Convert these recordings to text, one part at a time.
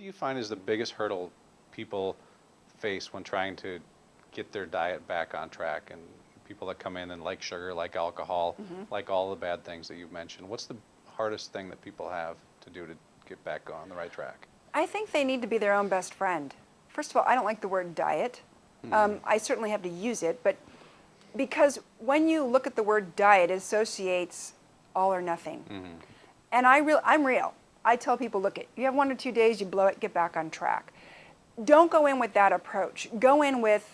do you find is the biggest hurdle people face when trying to get their diet back on track? And people that come in and like sugar, like alcohol, like all the bad things that you've mentioned, what's the hardest thing that people have to do to get back on the right track? I think they need to be their own best friend. First of all, I don't like the word diet. I certainly have to use it, but because when you look at the word diet, it associates all or nothing. And I'm real. I tell people, look, you have 1 or 2 days, you blow it, get back on track. Don't go in with that approach. Go in with,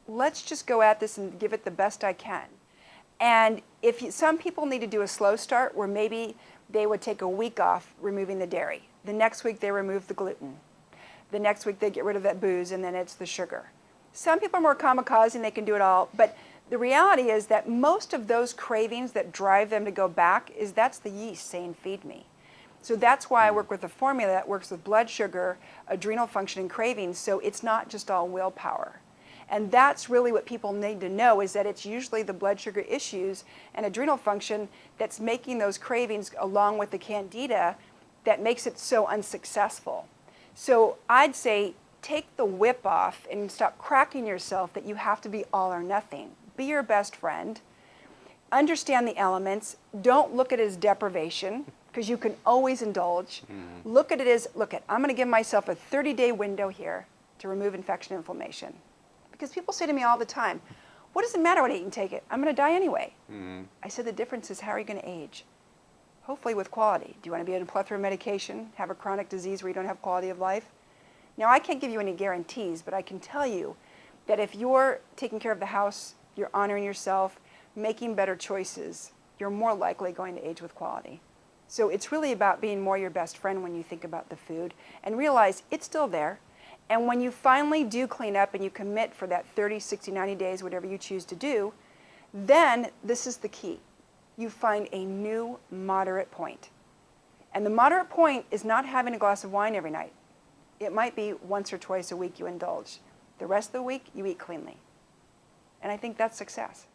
let's just go at this and give it the best I can. And some people need to do a slow start where maybe they would take a week off removing the dairy. The next week they remove the gluten. The next week they get rid of that booze, and then it's the sugar. Some people are more kamikaze and they can do it all, but the reality is that most of those cravings that drive them to go back that's the yeast saying, feed me. So that's why I work with a formula that works with blood sugar, adrenal function, and cravings, so it's not just all willpower. And that's really what people need to know, is that it's usually the blood sugar issues and adrenal function that's making those cravings, along with the candida, that makes it so unsuccessful. So I'd say take the whip off and stop cracking yourself that you have to be all or nothing. Be your best friend. Understand the elements. Don't look at it as deprivation, because you can always indulge. Look at it as, I'm going to give myself a 30-day window here to remove infection and inflammation. Because people say to me all the time, what does it matter what I eat and take it? I'm going to die anyway. I said the difference is, how are you going to age? Hopefully with quality. Do you want to be on a plethora of medication, have a chronic disease where you don't have quality of life? Now, I can't give you any guarantees, but I can tell you that if you're taking care of the house, you're honoring yourself, making better choices, you're more likely going to age with quality. So it's really about being more your best friend when you think about the food, and realize it's still there. And when you finally do clean up and you commit for that 30, 60, 90 days, whatever you choose to do, then this is the key. You find a new moderate point. And the moderate point is not having a glass of wine every night. It might be once or twice a week you indulge. The rest of the week, you eat cleanly. And I think that's success.